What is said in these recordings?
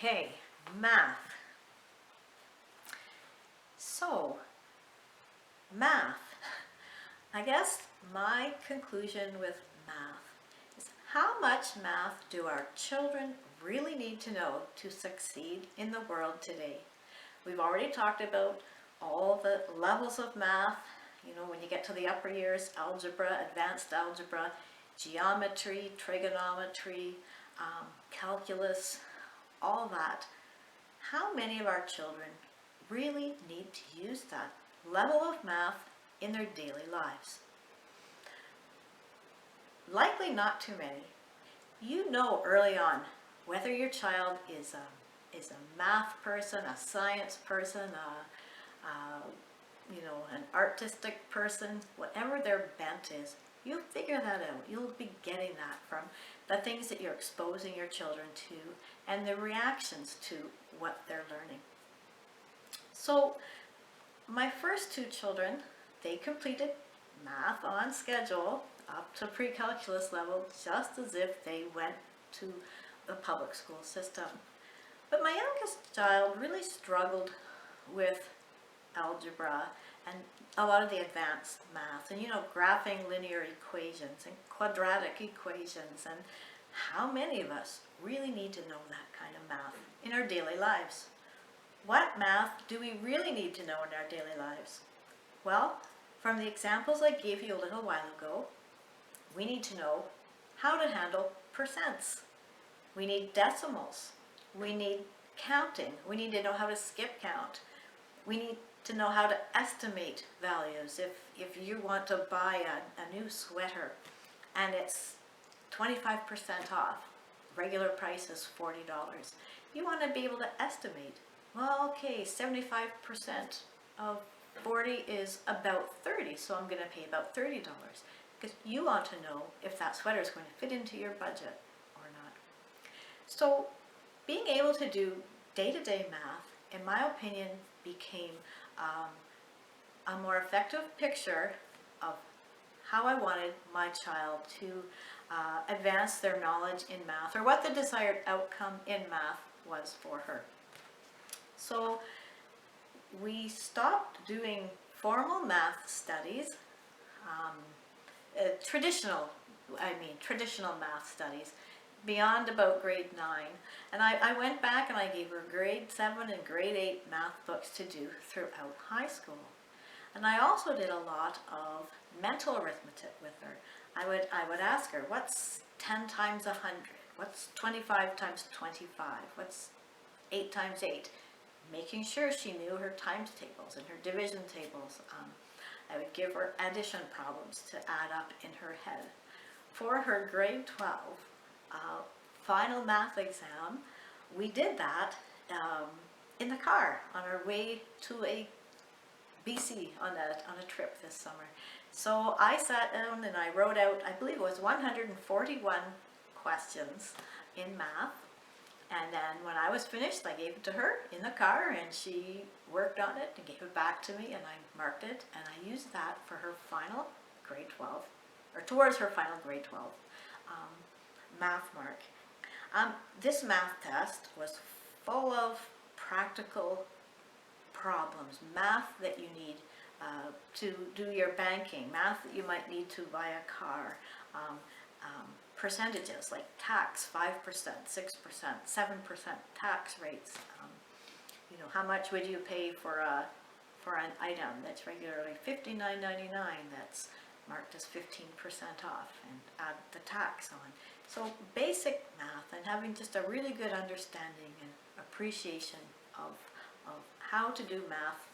Okay, math. So, math. I guess my conclusion with math is how much math do our children really need to know to succeed in the world today? We've already talked about all the levels of math. You know, when you get to the upper years, algebra, advanced algebra, geometry, trigonometry, calculus, all that. How many of our children really need to use that level of math in their daily lives? Likely not too many. You know early on whether your child is a math person, a science person, an artistic person, whatever their bent is. You'll figure that out. You'll be getting that from the things that you're exposing your children to and the reactions to what they're learning. So my first two children, they completed math on schedule up to pre-calculus level, just as if they went to the public school system. But my youngest child really struggled with algebra and a lot of the advanced math and, graphing linear equations and quadratic equations. And how many of us really need to know that kind of math in our daily lives? What math do we really need to know in our daily lives? Well, from the examples I gave you a little while ago, we need to know how to handle percents. We need decimals. We need counting. We need to know how to skip count. We need to know how to estimate values. If you want to buy a new sweater and it's 25% off, regular price is $40, you want to be able to estimate. Well, okay, 75% of 40 is about 30, so I'm going to pay about $30, because you want to know if that sweater is going to fit into your budget or not. So being able to do day-to-day math, in my opinion, became a more effective picture of how I wanted my child to advance their knowledge in math, or what the desired outcome in math was for her. So we stopped doing formal math studies, traditional math studies, beyond about grade 9. And I went back and I gave her grade 7 and grade 8 math books to do throughout high school. And I also did a lot of mental arithmetic with her. I would ask her, what's 10 times 100? What's 25 times 25? What's 8 times 8? Making sure she knew her times tables and her division tables. I would give her addition problems to add up in her head. For her grade 12 final math exam, we did that in the car on our way to a BC on a trip this summer. So I sat down and I wrote out, I believe it was 141 questions in math. And then when I was finished, I gave it to her in the car, and she worked on it and gave it back to me, and I marked it, and I used that for her final grade 12, or towards her final grade 12 math mark. This math test was full of practical problems, math that you need to do your banking, math that you might need to buy a car, percentages like tax, 5%, 6%, 7% tax rates. How much would you pay for an item that's regularly $59.99 that's marked as 15% off, and add the tax on. So basic math, and having just a really good understanding and appreciation of how to do math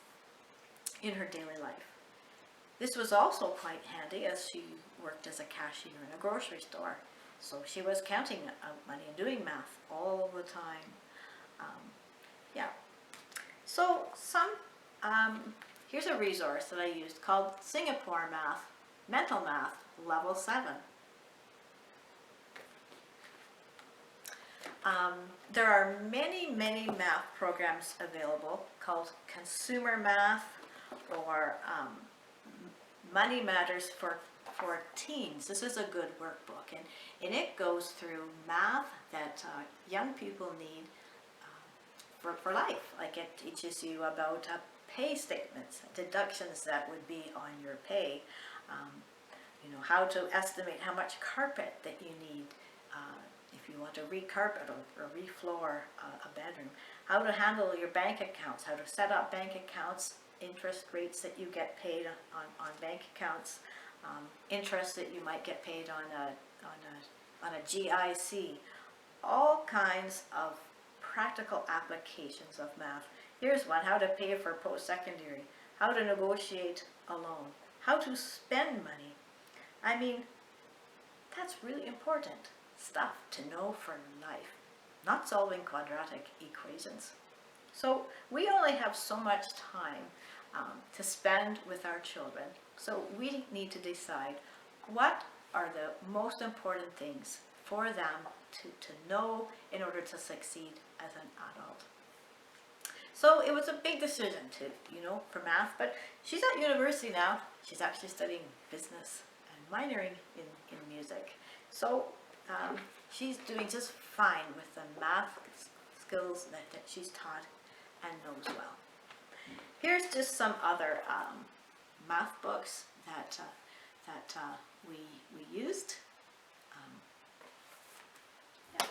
in her daily life. This was also quite handy as she worked as a cashier in a grocery store. So she was counting out money and doing math all the time. So here's a resource that I used called Singapore Math, Mental Math, Level 7. There are many math programs available called Consumer Math or Money Matters for Teens. This is a good workbook, and it goes through math that young people need for life. Like it teaches you about pay statements, deductions that would be on your pay, um, how to estimate how much carpet that you need if you want to re-carpet or re-floor a bedroom, how to handle your bank accounts, how to set up bank accounts, interest rates that you get paid on bank accounts, interest that you might get paid on a GIC, all kinds of practical applications of math. Here's one: how to pay for post-secondary, how to negotiate a loan, how to spend money. I mean, that's really important stuff to know for life, not solving quadratic equations. So we only have so much time to spend with our children, so we need to decide what are the most important things for them to know in order to succeed as an adult. So it was a big decision for math, but she's at university now. She's actually studying business and minoring in music. So she's doing just fine with the math skills that she's taught and knows well. Here's just some other math books that we used. Yeah.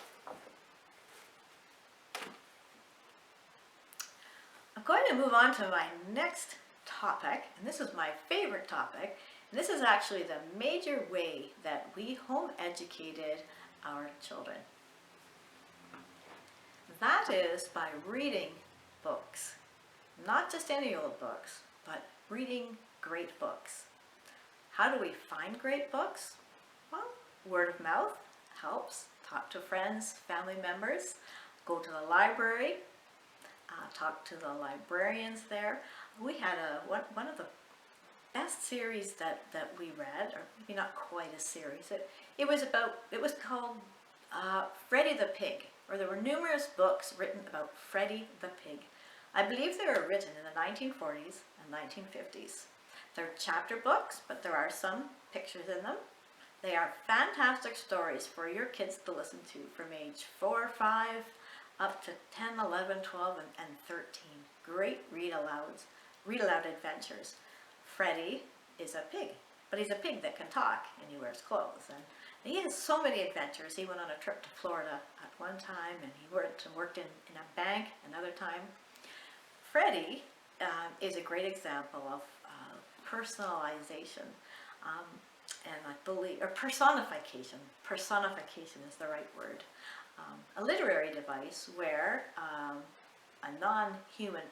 I'm going to move on to my next topic, and this is my favorite topic. And this is actually the major way that we home educated our children. That is by reading books. Not just any old books, but reading great books. How do we find great books? Well, word of mouth helps. Talk to friends, family members, go to the library, talk to the librarians there. We had one of the best series that we read, or maybe not quite a series. It was called Freddie the Pig, or there were numerous books written about Freddie the Pig. I believe they were written in the 1940s and 1950s. They're chapter books, but there are some pictures in them. They are fantastic stories for your kids to listen to from age 4, 5, up to 10, 11, 12, and 13. Great read-aloud adventures. Freddie is a pig, but he's a pig that can talk, and he wears clothes. And he has so many adventures. He went on a trip to Florida at one time, and he worked in a bank another time. Freddie is a great example of personalization, and I believe, or personification. Personification is the right word. A literary device where a non-human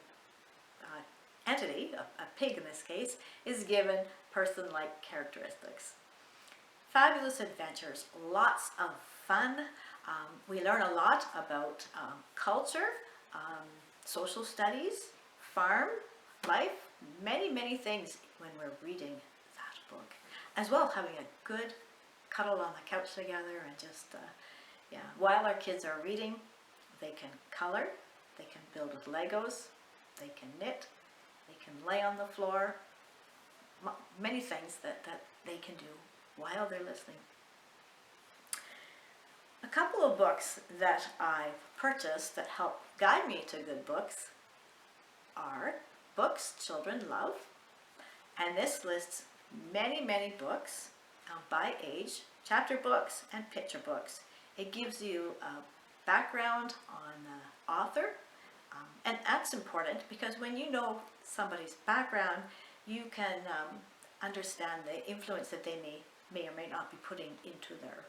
entity, a pig in this case, is given person-like characteristics. Fabulous adventures, lots of fun. We learn a lot about culture, social studies, farm life, many things when we're reading that book. As well, having a good cuddle on the couch together and just, while our kids are reading, they can color, they can build with Legos, they can knit, they can lay on the floor, many things that they can do while they're listening. A couple of books that I've purchased that help guide me to good books are Books Children Love, and this lists many books by age, chapter books and picture books. It gives you a background on the author, and that's important because when you know somebody's background, you can understand the influence that they may or may not be putting into their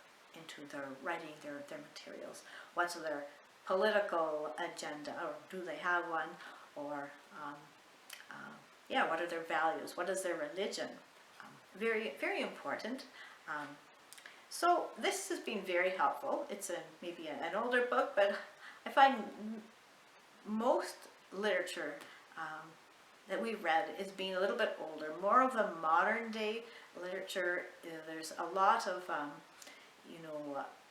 writing, their materials. What's their political agenda, or do they have one? Or what are their values? What is their religion? Very important. So this has been very helpful. It's maybe an older book, but I find most literature that we've read is being a little bit older. More of the modern day literature, there's a lot of,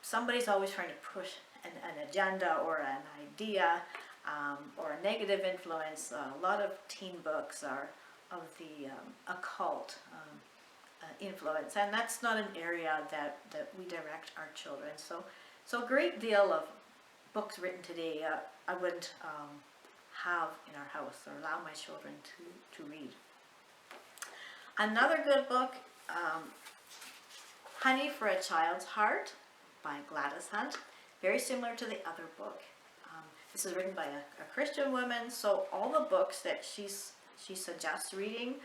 somebody's always trying to push an agenda or an idea or a negative influence. A lot of teen books are of the occult influence, and that's not an area that we direct our children. So a great deal of books written today, I wouldn't have in our house, or allow my children to read. Another good book, Honey for a Child's Heart by Gladys Hunt, very similar to the other book. This is written by a Christian woman, so all the books that she suggests reading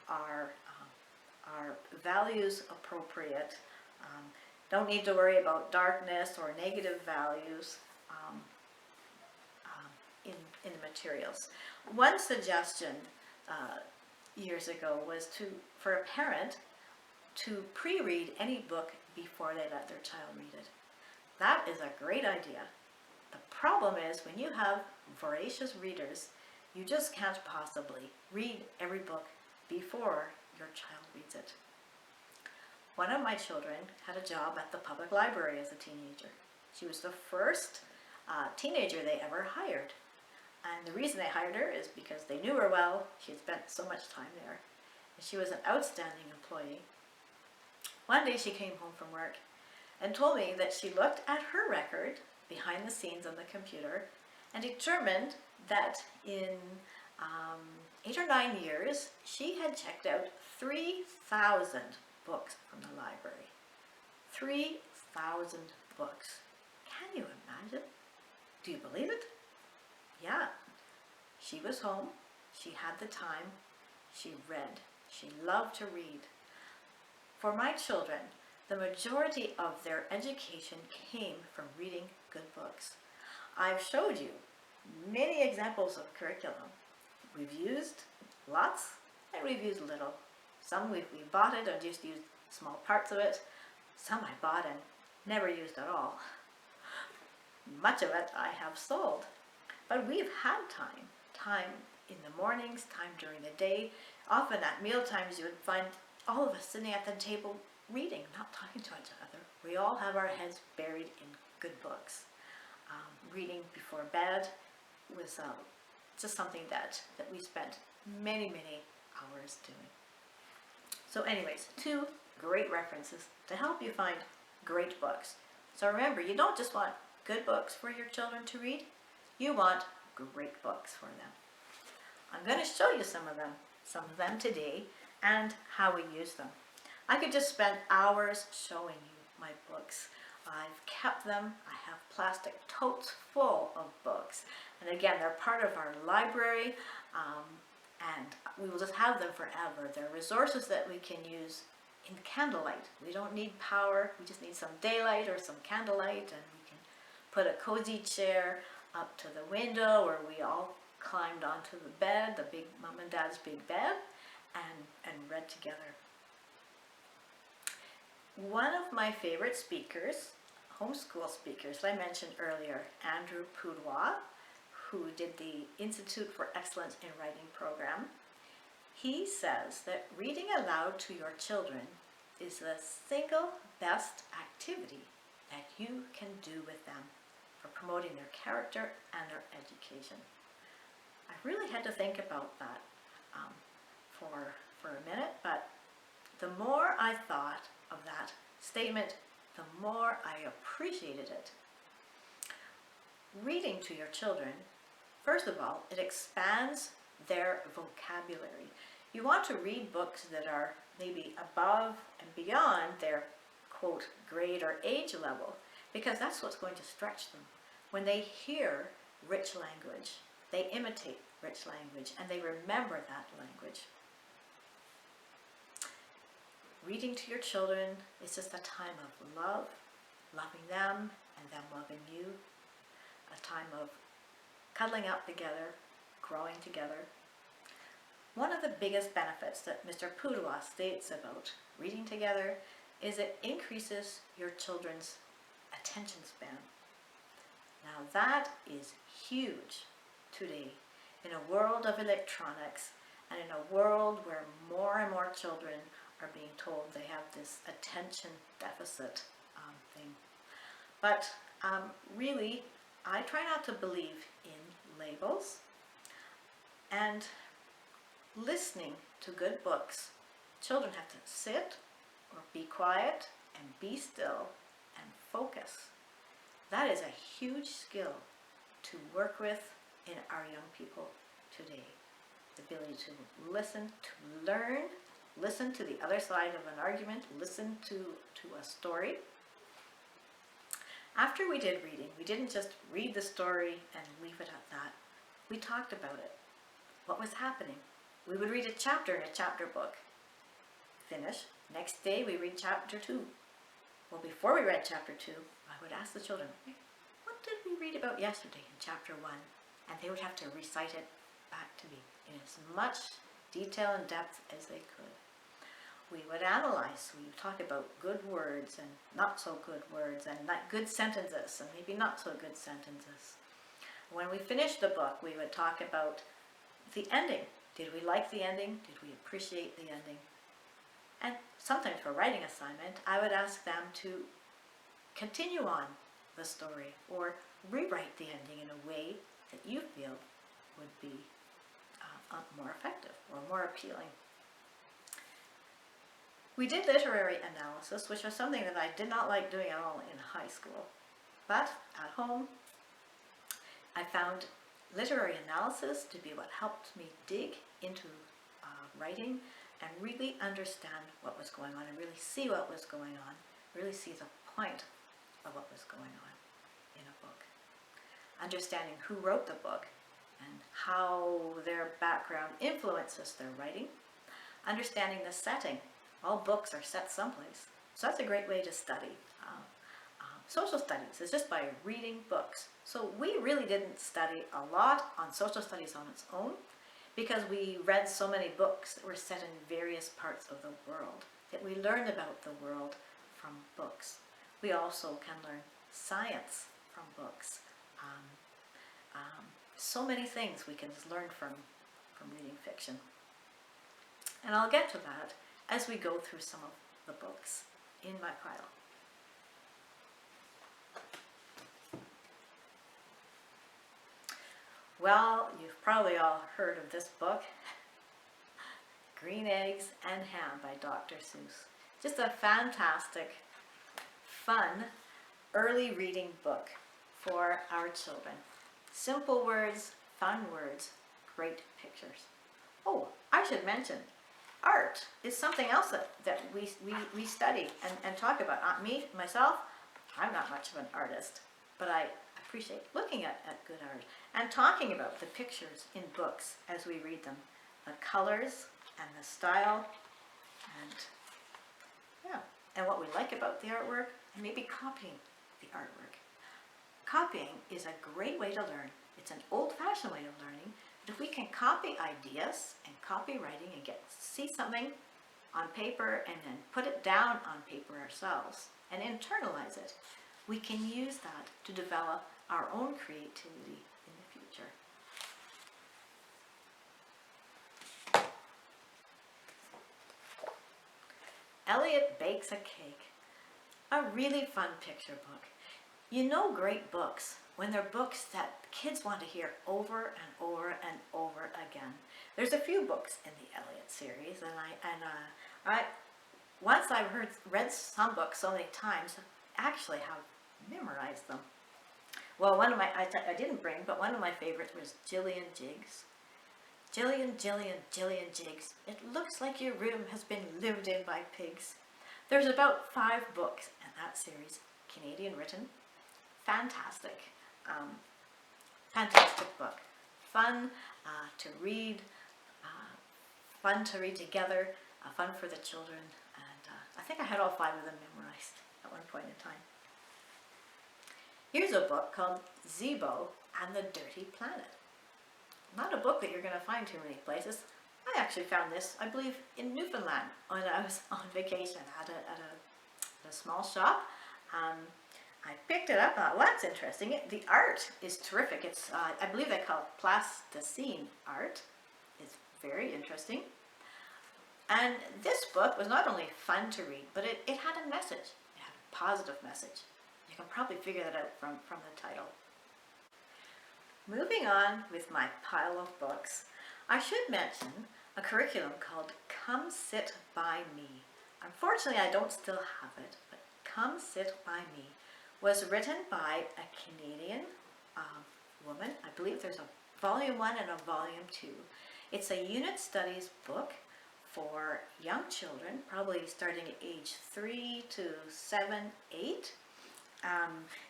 are values appropriate. Don't need to worry about darkness or negative values in the materials. One suggestion years ago was for a parent to pre-read any book before they let their child read it. That is a great idea. The problem is when you have voracious readers, you just can't possibly read every book before your child reads it. One of my children had a job at the public library as a teenager. She was the first teenager they ever hired. And the reason they hired her is because they knew her well. She had spent so much time there. And she was an outstanding employee. One day she came home from work and told me that she looked at her record behind the scenes on the computer and determined that in 8 or 9 years she had checked out 3,000 books from the library. 3,000 books. Can you imagine? Do you believe it? Yeah. She was home. She had the time. She read. She loved to read. For my children, the majority of their education came from reading good books. I've showed you many examples of curriculum. We've used lots and we've used little. Some we bought it and just used small parts of it. Some I bought and never used at all. Much of it I have sold. But we've had time in the mornings, time during the day. Often at meal times you would find all of us sitting at the table reading, not talking to each other. We all have our heads buried in good books. Reading before bed was just something that we spent many, many hours doing. So anyways, 2 great references to help you find great books. So remember, you don't just want good books for your children to read, you want great books for them. I'm going to show you some of them today and how we use them. I could just spend hours showing you my books. I've kept them. I have plastic totes full of books. And again, they're part of our library, and we will just have them forever. They're resources that we can use in candlelight. We don't need power. We just need some daylight or some candlelight, and we can put a cozy chair up to the window where we all climbed onto the bed, the big mom and dad's big bed, and read together. One of my favorite speakers, homeschool speakers, I mentioned earlier, Andrew Pudewa, who did the Institute for Excellence in Writing program, he says that reading aloud to your children is the single best activity that you can do with them for promoting their character and their education. I really had to think about that for a minute, but the more I thought of that statement, the more I appreciated it. Reading to your children, first of all, it expands their vocabulary. You want to read books that are maybe above and beyond their, quote, grade or age level, because that's what's going to stretch them. When they hear rich language, they imitate rich language, and they remember that language. Reading to your children is just a time of love, loving them and them loving you, a time of cuddling up together, growing together. One of the biggest benefits that Mr. Pudewa states about reading together is it increases your children's attention span. Now that is huge today in a world of electronics and in a world where more and more children are being told they have this attention deficit thing. But really, I try not to believe in labels, and listening to good books, children have to sit or be quiet and be still and focus. That is a huge skill to work with in our young people today. The ability to listen, to learn, listen to the other side of an argument, listen to a story. After we did reading, we didn't just read the story and leave it at that. We talked about it. What was happening? We would read a chapter in a chapter book. Finish. Next day we read chapter 2. Well, before we read chapter 2, I would ask the children, what did we read about yesterday in chapter 1? And they would have to recite it back to me in as much detail and depth as they could. We would analyze. We would talk about good words and not so good words, and not good sentences and maybe not so good sentences. When we finished the book, we would talk about the ending. Did we like the ending? Did we appreciate the ending? And sometimes for writing assignment, I would ask them to continue on the story or rewrite the ending in a way that you feel would be more effective or more appealing. We did literary analysis, which was something that I did not like doing at all in high school. But at home, I found literary analysis to be what helped me dig into writing and really understand what was going on and really see what was going on, really see the point of what was going on in a book. Understanding who wrote the book and how their background influences their writing. Understanding the setting. All books are set someplace. So that's a great way to study. Social studies is just by reading books. So we really didn't study a lot on social studies on its own because we read so many books that were set in various parts of the world, that we learned about the world from books. We also can learn science from books. So many things we can learn from reading fiction. And I'll get to that as we go through some of the books in my pile. Well, you've probably all heard of this book, Green Eggs and Ham by Dr. Seuss. Just a fantastic, fun, early reading book for our children. Simple words, fun words, great pictures. Oh, I should mention, art is something else that we study and talk about. Myself, I'm not much of an artist, but I appreciate looking at good art and talking about the pictures in books as we read them, the colors and the style, and what we like about the artwork, and maybe copying the artwork. Copying is a great way to learn. It's an old-fashioned way of learning, but if we can copy ideas and copy writing and see something on paper and then put it down on paper ourselves and internalize it, we can use that to develop our own creativity in the future. Elliot Bakes a Cake, a really fun picture book. You know great books when they're books that kids want to hear over and over and over again. There's a few books in the Elliot series, and once I've read some books so many times, I actually have memorized them. Well, I didn't bring, but one of my favorites was Gillian Jiggs. Jillian, Jiggs, it looks like your room has been lived in by pigs. There's about 5 books in that series, Canadian written. Fantastic. Fantastic book. Fun to read, fun to read together, fun for the children, and I think I had all 5 of them memorized at one point in time. Here's a book called Zeebo and the Dirty Planet. Not a book that you're going to find too many places. I actually found this, I believe, in Newfoundland when I was on vacation at a small shop. I picked it up. Well, that's interesting. The art is terrific. It's, I believe they call it plasticine art. It's very interesting. And this book was not only fun to read, but it had a message. It had a positive message. You can probably figure that out from the title. Moving on with my pile of books, I should mention a curriculum called Come Sit By Me. Unfortunately, I don't still have it, but Come Sit By Me was written by a Canadian woman. I believe there's a volume 1 and a volume 2. It's a unit studies book for young children, probably starting at age 3 to 7, 8,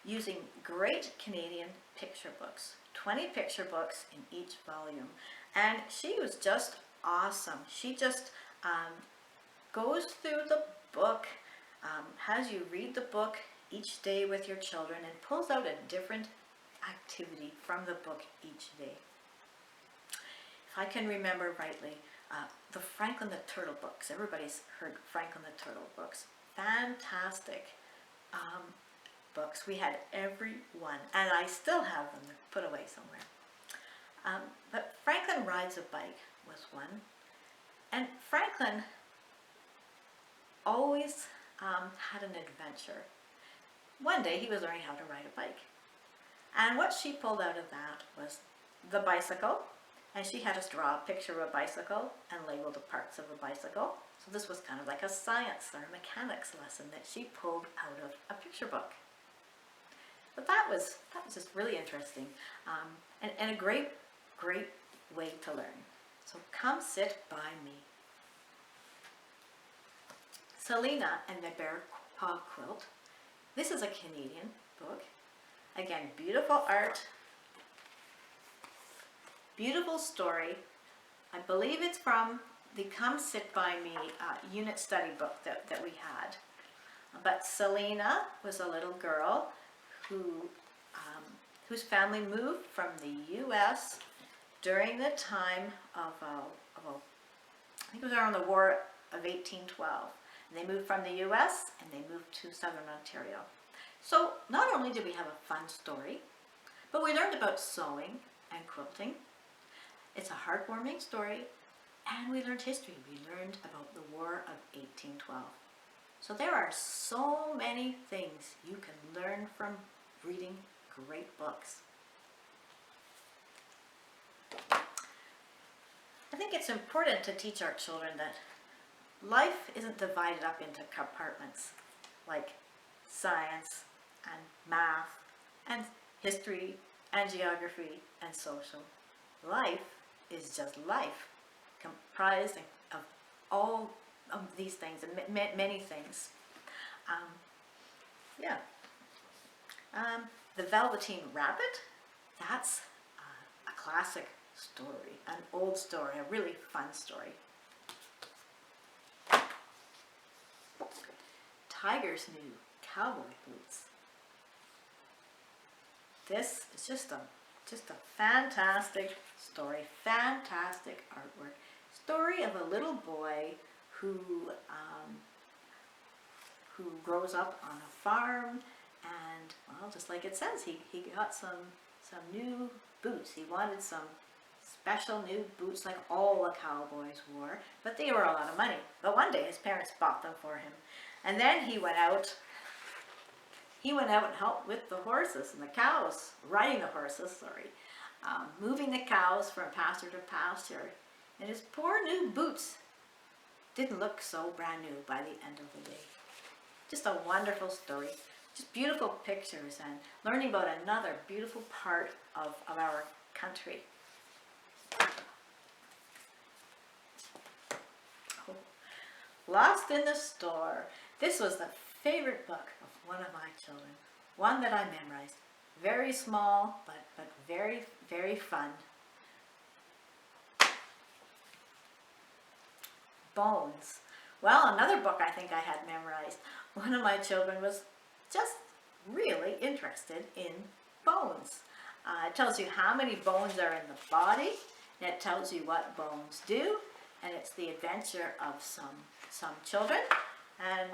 using great Canadian picture books. 20 picture books in each volume. And she was just awesome. She just goes through the book, has you read the book each day with your children, and pulls out a different activity from the book each day. If I can remember rightly, the Franklin the Turtle books. Everybody's heard Franklin the Turtle books. Fantastic books. We had every one, and I still have them put away somewhere. But Franklin Rides a Bike was one, and Franklin always had an adventure. One day he was learning how to ride a bike, and what she pulled out of that was the bicycle, and she had us draw a picture of a bicycle and label the parts of a bicycle. So this was kind of like a science or mechanics lesson that she pulled out of a picture book. But that was just really interesting, and a great way to learn. So come sit by me. Selena and the Bear Paw Quilt. This is a Canadian book. Again, beautiful art, beautiful story. I believe it's from the Come Sit By Me unit study book that we had. But Selena was a little girl whose family moved from the U.S. during the time of I think it was around the War of 1812. And they moved from the U.S. and they moved to Southern Ontario. So not only did we have a fun story, but we learned about sewing and quilting. It's a heartwarming story, and we learned history. We learned about the War of 1812. So there are so many things you can learn from reading great books. I think it's important to teach our children that life isn't divided up into compartments like science and math and history and geography and social. Life is just life, comprised of all of these things and many things. The Velveteen Rabbit, that's a classic story, an old story, a really fun story. Tiger's New Cowboy Boots. This is just a fantastic story, fantastic artwork. Story of a little boy who grows up on a farm, and well, just like it says, he got some new boots. He wanted some special new boots like all the cowboys wore, but they were a lot of money. But one day his parents bought them for him. And then he went out and helped with the horses and the cows, riding the horses, moving the cows from pasture to pasture. And his poor new boots didn't look so brand new by the end of the day. Just a wonderful story, just beautiful pictures, and learning about another beautiful part of our country. Oh. Lost in the Store. This was the favorite book of one of my children, one that I memorized. Very small, but very, very fun. Bones. Well, another book I think I had memorized. One of my children was just really interested in bones. It tells you how many bones are in the body, and it tells you what bones do, and it's the adventure of some children. And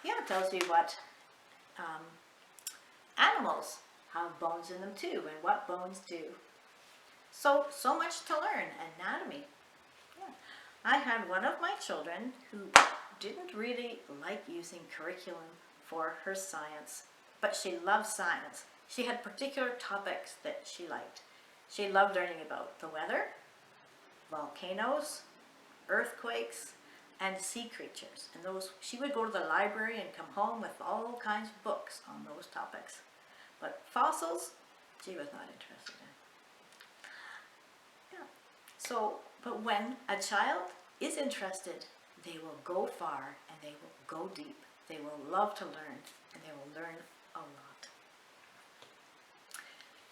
yeah, it tells you what animals have bones in them too, and what bones do. So much to learn. Anatomy. Yeah. I had one of my children who didn't really like using curriculum for her science, but she loved science. She had particular topics that she liked. She loved learning about the weather, volcanoes, earthquakes, and sea creatures. And those, she would go to the library and come home with all kinds of books on those topics. But fossils, she was not interested in. But when a child is interested, they will go far and they will go deep. They will love to learn and they will learn a lot.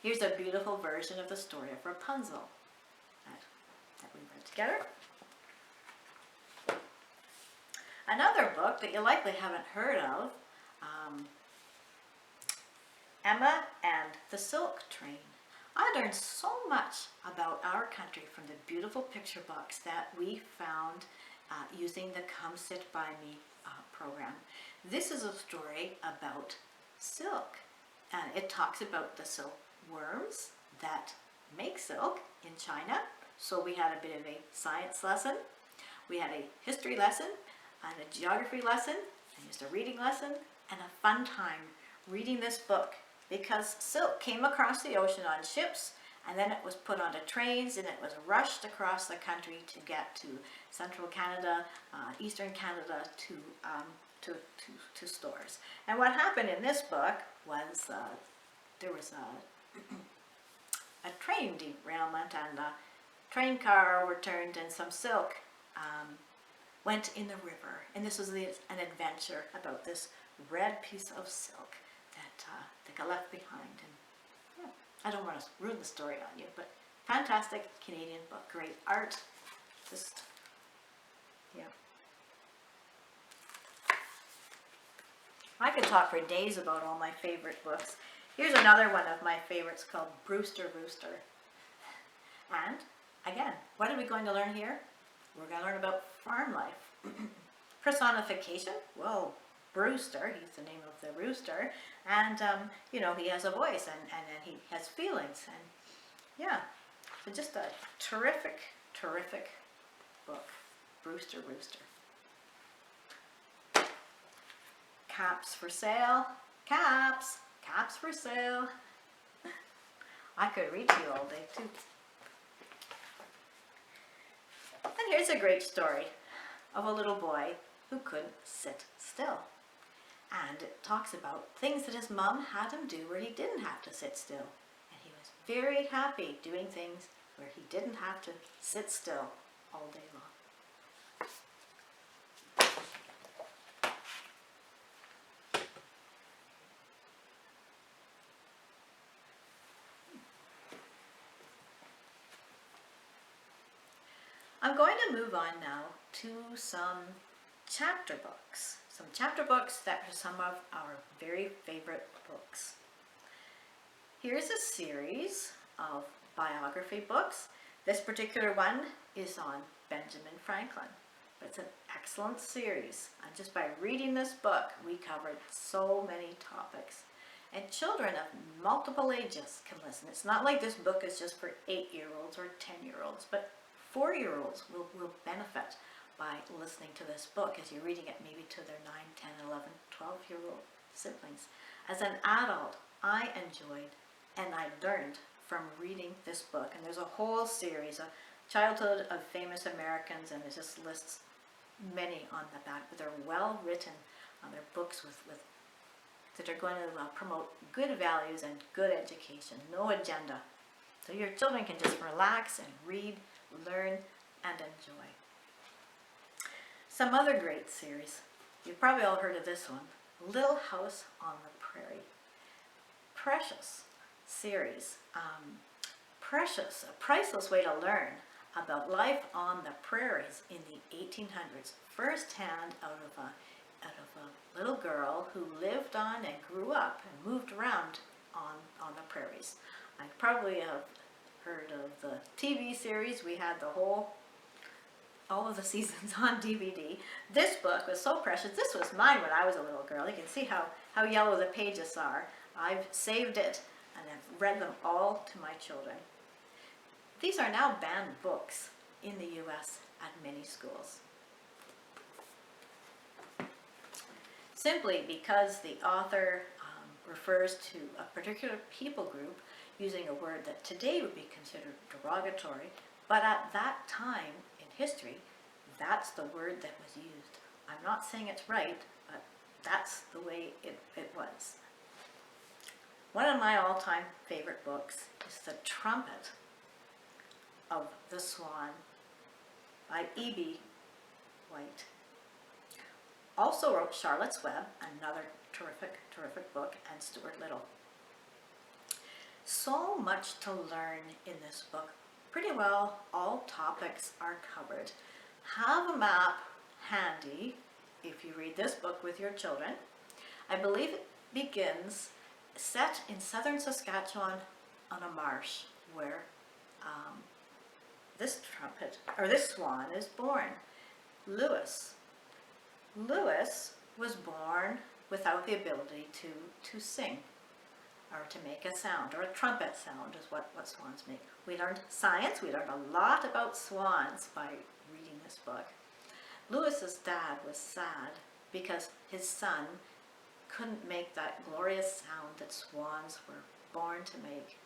Here's a beautiful version of the story of Rapunzel that we read together. Another book that you likely haven't heard of, Emma and the Silk Train. I learned so much about our country from the beautiful picture books that we found using the Come Sit By Me program. This is a story about silk, and it talks about the silkworms that make silk in China. So we had a bit of a science lesson, we had a history lesson, and a geography lesson, and just a reading lesson, and a fun time reading this book, because silk came across the ocean on ships, and then it was put onto trains, and it was rushed across the country to get to central Canada, eastern Canada, to stores. And what happened in this book was there was a train derailment, and a train car overturned, and some silk went in the river. And this was an adventure about this red piece of silk that got left behind. And yeah, I don't want to ruin the story on you, but fantastic Canadian book, great art, just, yeah. I could talk for days about all my favorite books. Here's another one of my favorites called Brewster Rooster. And again, what are we going to learn here? We're going to learn about farm life. Personification, well, Brewster, he's the name of the rooster, and you know, he has a voice, and he has feelings, and yeah, so just a terrific, terrific book, Brewster Rooster. Caps for sale, caps for sale. I could read to you all day too. And here's a great story of a little boy who couldn't sit still. And it talks about things that his mom had him do where he didn't have to sit still. And he was very happy doing things where he didn't have to sit still all day long. I'm going to move on now to some chapter books. Some chapter books that are some of our very favorite books. Here's a series of biography books. This particular one is on Benjamin Franklin. But it's an excellent series. And just by reading this book, we covered so many topics. And children of multiple ages can listen. It's not like this book is just for 8-year-olds or 10-year-olds, but 4-year-olds will benefit by listening to this book as you're reading it maybe to their 9, 10, 11, 12-year-old siblings. As an adult, I enjoyed and I learned from reading this book. And there's a whole series of childhood of famous Americans, and it just lists many on the back, but they're well written. They're books that are going to promote good values and good education, no agenda. So your children can just relax and read, learn, and enjoy. Some other great series. You've probably all heard of this one, Little House on the Prairie. Precious series. Precious, a priceless way to learn about life on the prairies in the 1800s, firsthand out of a little girl who lived on and grew up and moved around on the prairies. I probably have heard of the TV series. We had all of the seasons on DVD. This book was so precious. This was mine when I was a little girl. You can see how yellow the pages are. I've saved it and I've read them all to my children. These are now banned books in the U.S. at many schools. Simply because the author refers to a particular people group using a word that today would be considered derogatory, but at that time in history, that's the word that was used. I'm not saying it's right, but that's the way it was. One of my all-time favorite books is The Trumpet of the Swan by E.B. White. Also wrote Charlotte's Web, another terrific, terrific book, and Stuart Little. So much to learn in this book. Pretty well all topics are covered. Have a map handy if you read this book with your children. I believe it begins set in southern Saskatchewan on a marsh where this swan is born. Lewis was born without the ability to sing or to make a sound, or a trumpet sound is what swans make. We learned science, we learned a lot about swans by reading this book. Lewis's dad was sad because his son couldn't make that glorious sound that swans were born to make.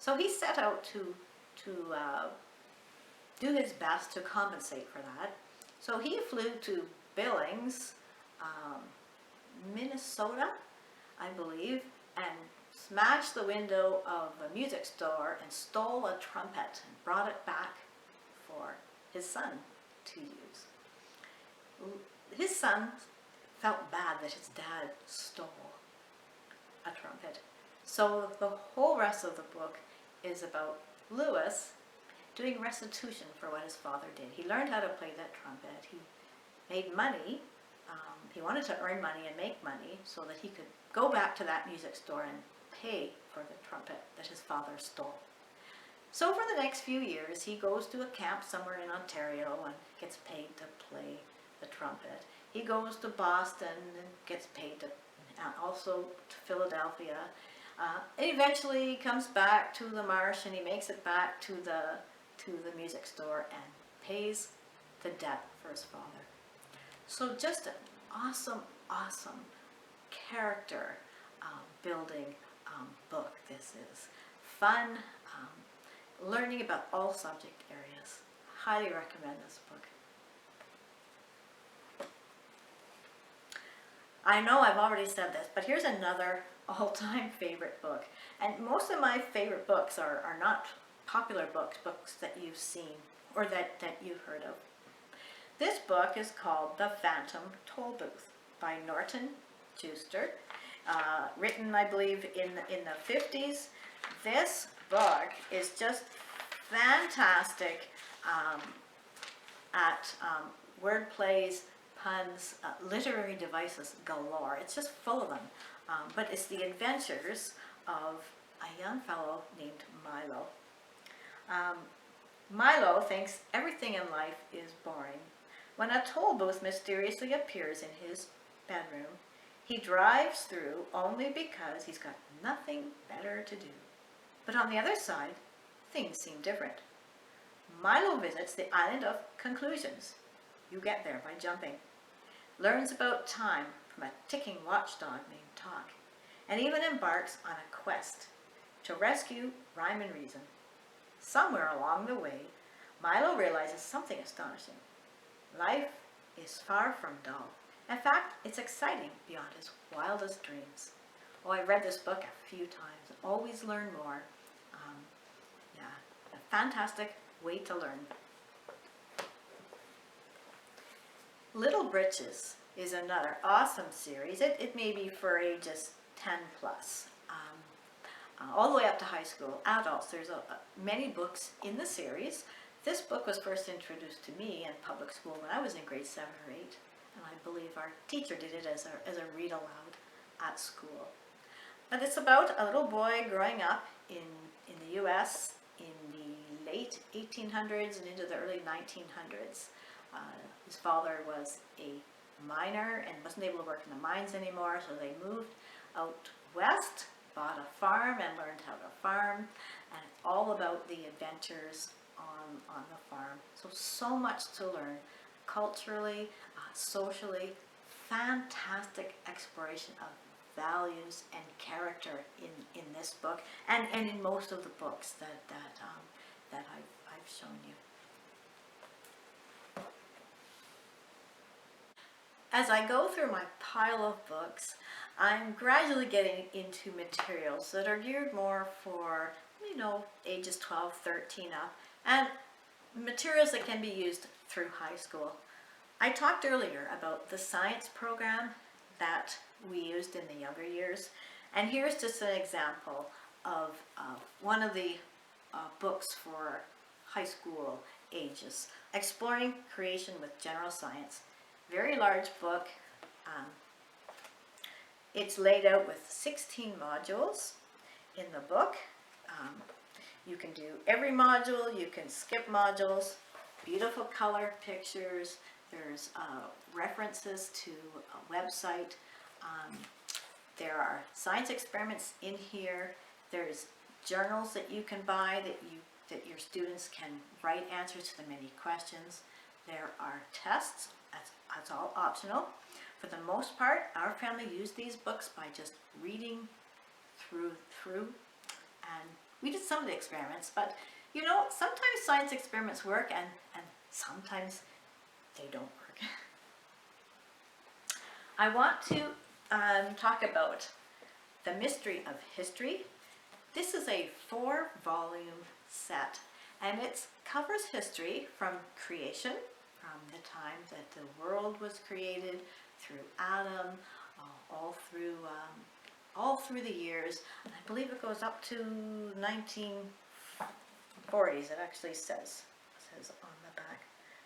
So he set out to do his best to compensate for that. So he flew to Billings, Minnesota, I believe, and smashed the window of a music store and stole a trumpet and brought it back for his son to use. His son felt bad that his dad stole a trumpet. So the whole rest of the book is about Lewis doing restitution for what his father did. He learned how to play that trumpet. He made money. He wanted to earn money and make money so that he could go back to that music store and pay for the trumpet that his father stole. So for the next few years, he goes to a camp somewhere in Ontario and gets paid to play the trumpet. He goes to Boston and gets paid to, also to Philadelphia. And eventually he comes back to the marsh and he makes it back to the music store and pays the debt for his father. So just an awesome, awesome character building book this is. Fun, learning about all subject areas. Highly recommend this book. I know I've already said this, but here's another all-time favorite book. And most of my favorite books are not popular books that you've seen or that you've heard of. This book is called The Phantom Toll Booth by Norton Juster, written, I believe, in the 50s. This book is just fantastic at word plays, puns, literary devices galore. It's just full of them. But it's the adventures of a young fellow named Milo. Milo thinks everything in life is boring. When a toll booth mysteriously appears in his bedroom, he drives through only because he's got nothing better to do. But on the other side, things seem different. Milo visits the island of conclusions. You get there by jumping. Learns about time from a ticking watchdog named Talk, and even embarks on a quest to rescue rhyme and reason. Somewhere along the way, Milo realizes something astonishing. Life is far from dull. In fact, it's exciting beyond his wildest dreams. Oh, I read this book a few times. Always learn more. A fantastic way to learn. Little Britches is another awesome series. It may be for ages 10 plus, all the way up to high school, adults. There's many books in the series. This book was first introduced to me in public school when I was in grade 7 or 8, and I believe our teacher did it as a read aloud at school. But it's about a little boy growing up in the U.S. in the late 1800s and into the early 1900s. His father was a miner and wasn't able to work in the mines anymore, so they moved out west, bought a farm and learned how to farm, and it's all about the adventures on the farm. So much to learn culturally, socially, fantastic exploration of values and character in this book and in most of the books that I've shown you. As I go through my pile of books, I'm gradually getting into materials that are geared more for, ages 12, 13 up, and materials that can be used through high school. I talked earlier about the science program that we used in the younger years, and here's just an example of one of the books for high school ages, Exploring Creation with General Science. Very large book. It's laid out with 16 modules in the book. You can do every module, you can skip modules, beautiful color pictures, there's references to a website, there are science experiments in here, there's journals that you can buy that your students can write answers to the many questions. There are tests, that's all optional. For the most part, our family used these books by just reading through, and we did some of the experiments, but you know, sometimes science experiments work and sometimes they don't work. I want to talk about The Mystery of History. This is a 4-volume set, and it covers history from creation, from the time that the world was created, through Adam, all through the years, and I believe it goes up to 1940s. It actually says on the back.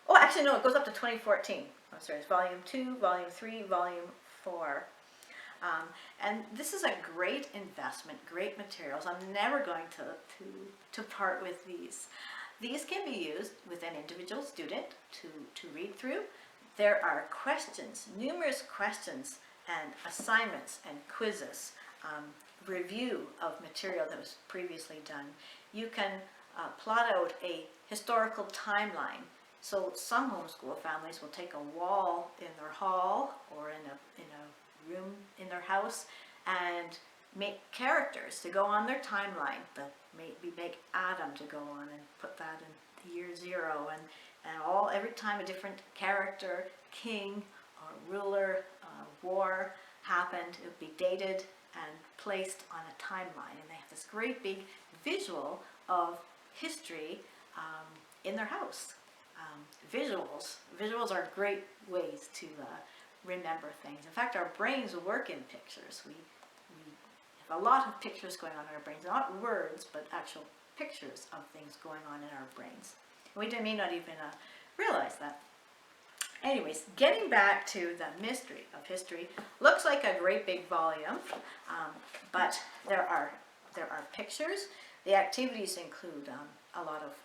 Oh, actually no, it goes up to 2014. I'm sorry, it's volume 2, volume 3, volume 4. And this is a great investment, great materials. I'm never going to part with these. These can be used with an individual student to read through. There are questions, numerous questions and assignments and quizzes, review of material that was previously done. You can plot out a historical timeline. So some homeschool families will take a wall in their hall or in a room in their house and make characters to go on their timeline. Maybe make Adam to go on and put that in year 0, and every time a different character, king or ruler, war happened, it would be dated and placed on a timeline, and they have this great big visual of history in their house. Visuals are great ways to remember things. In fact, our brains work in pictures. We have a lot of pictures going on in our brains, not words, but actual pictures of things going on in our brains. We may not even realize that. Anyways, getting back to The Mystery of History, looks like a great big volume, but there are pictures. The activities include a lot of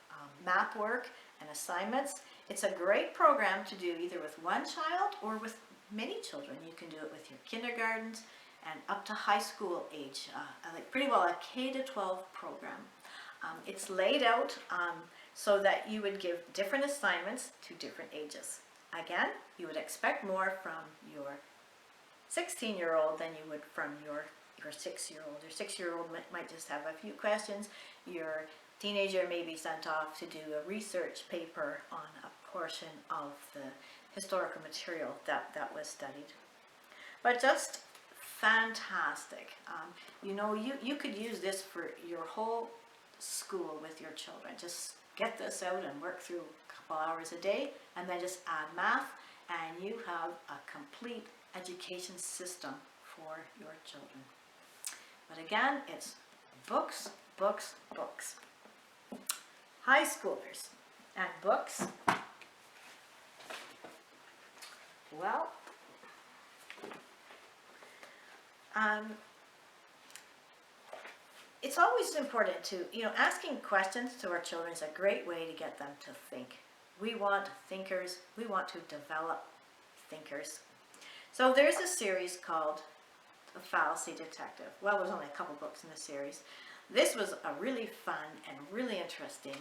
map work and assignments. It's a great program to do either with one child or with many children. You can do it with your kindergartens and up to high school age, like pretty well a K-12 program. It's laid out so that you would give different assignments to different ages. Again, you would expect more from your 16-year-old than you would from your 6-year-old. Your 6-year-old might just have a few questions. Your teenager may be sent off to do a research paper on a portion of the historical material that was studied. But just fantastic. You know, you could use this for your whole school with your children. Just get this out and work through a couple hours a day, and then just add math, and you have a complete education system for your children. But again, it's books, books, books. High schoolers and books. Well, it's always important to, asking questions to our children is a great way to get them to think. We want thinkers. We want to develop thinkers. So there's a series called The Fallacy Detective. Well, there's only a couple books in the series. This was a really fun and really interesting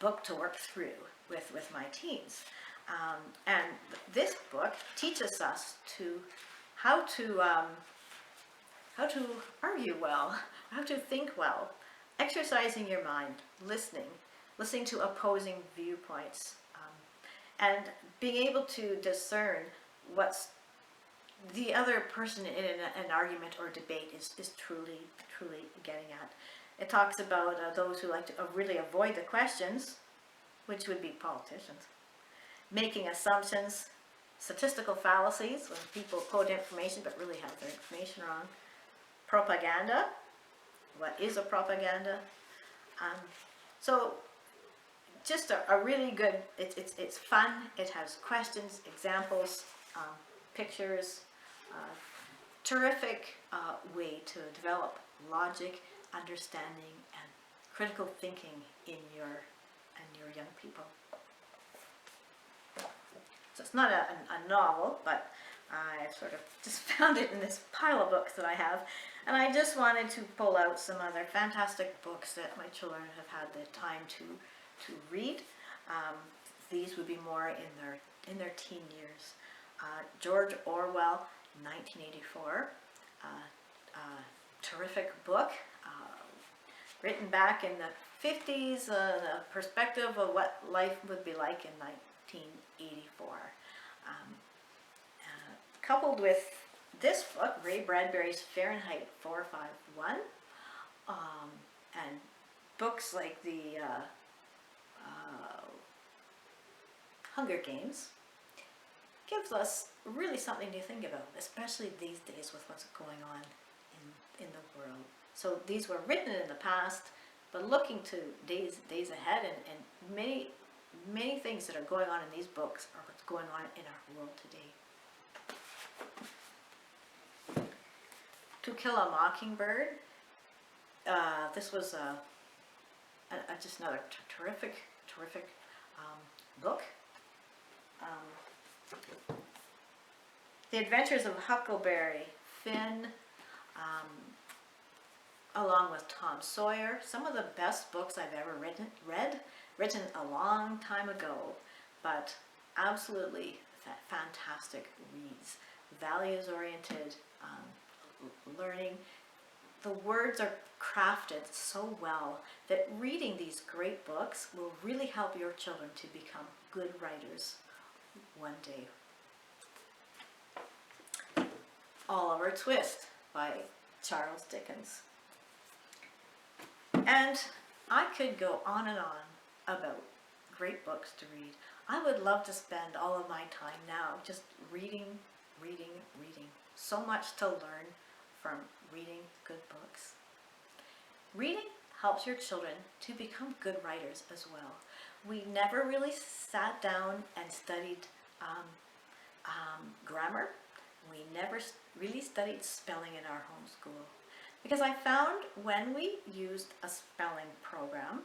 book to work through with my teens. And this book teaches us how to argue well, how to think well, exercising your mind, listening to opposing viewpoints, and being able to discern what's the other person in an argument or debate is truly getting at. It talks about those who like to really avoid the questions, which would be politicians, making assumptions, statistical fallacies, when people quote information but really have their information wrong, propaganda, what is a propaganda? So just a really good, it's fun, it has questions, examples, pictures, terrific way to develop logic, understanding, and critical thinking in your young people. So it's not a novel, but I sort of just found it in this pile of books that I have, and I just wanted to pull out some other fantastic books that my children have had the time to read. These would be more in their teen years. George Orwell, 1984, terrific book, written back in the 50s, the perspective of what life would be like in 1984. Coupled with this book, Ray Bradbury's Fahrenheit 451, and books like the Hunger Games, gives us really something to think about, especially these days with what's going on in the world. So these were written in the past, but looking to days ahead, and many things that are going on in these books are what's going on in our world today. To Kill a Mockingbird. This was just another terrific book. The Adventures of Huckleberry Finn, along with Tom Sawyer, some of the best books I've ever written a long time ago, but absolutely fantastic reads. Values-oriented learning. The words are crafted so well that reading these great books will really help your children to become good writers one day. Oliver Twist by Charles Dickens. And I could go on and on about great books to read. I would love to spend all of my time now just reading. So much to learn from reading good books. Reading helps your children to become good writers as well. We never really sat down and studied grammar. We never really studied spelling in our homeschool, because I found when we used a spelling program,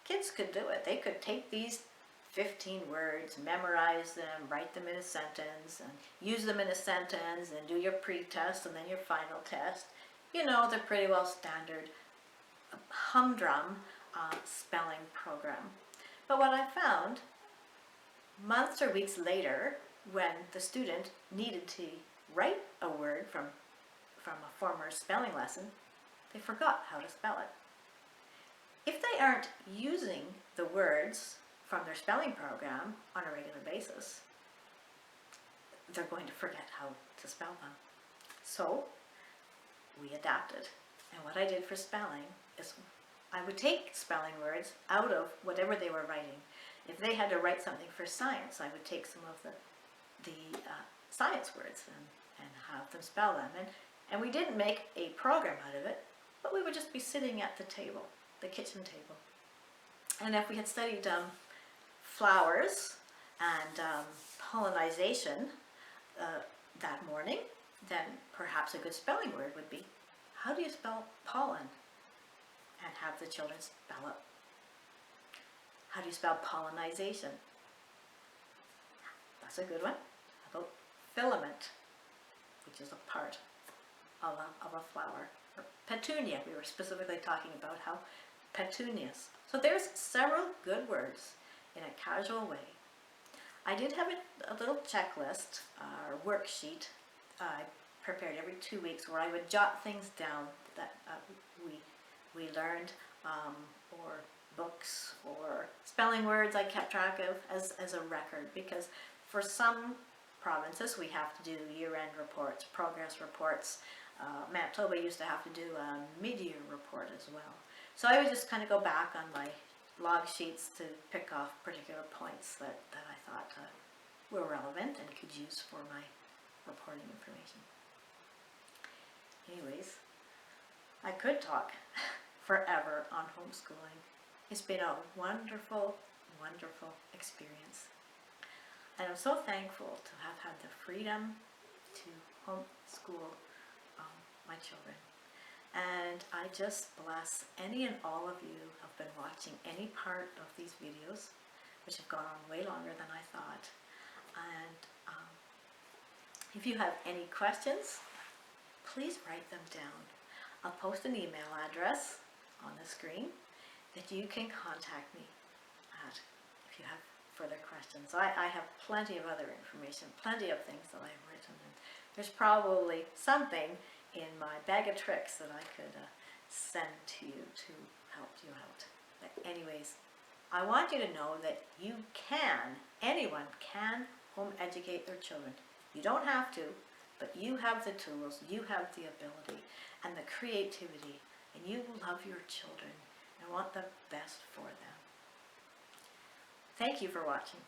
kids could do it. They could take these 15 words, memorize them, write them in a sentence, and use them in a sentence, and do your pre-test and then your final test. You know, the pretty well standard humdrum spelling program. But what I found, months or weeks later, when the student needed to write a word from a former spelling lesson, they forgot how to spell it. If they aren't using the words from their spelling program on a regular basis, they're going to forget how to spell them. So we adapted. And what I did for spelling is I would take spelling words out of whatever they were writing. If they had to write something for science, I would take some of the science words and have them spell them. And we didn't make a program out of it, but we would just be sitting at the table, the kitchen table. And if we had studied flowers and pollinization that morning, then perhaps a good spelling word would be, how do you spell pollen? And have the children spell it. How do you spell pollinization? That's a good one. How about filament, which is a part of a flower. Or petunia, we were specifically talking about how petunias. So there's several good words in a casual way. I did have a little checklist or worksheet I prepared every 2 weeks where I would jot things down that we learned, or books or spelling words I kept track of as a record, because for some provinces we have to do year-end reports, progress reports. Manitoba used to have to do a mid-year report as well. So I would just kind of go back on my log sheets to pick off particular points that I thought were relevant and could use for my reporting information. Anyways, I could talk forever on homeschooling. It's been a wonderful, wonderful experience. And I'm so thankful to have had the freedom to homeschool my children. And I just bless any and all of you who have been watching any part of these videos, which have gone on way longer than I thought. And if you have any questions, please write them down. I'll post an email address on the screen that you can contact me at if you have further questions. I have plenty of other information, plenty of things that I've written, and there's probably something in my bag of tricks that I could send to you to help you out. But anyways, I want you to know that you can, anyone can home educate their children. You don't have to, but you have the tools, you have the ability and the creativity, and you love your children and want the best for them. Thank you for watching.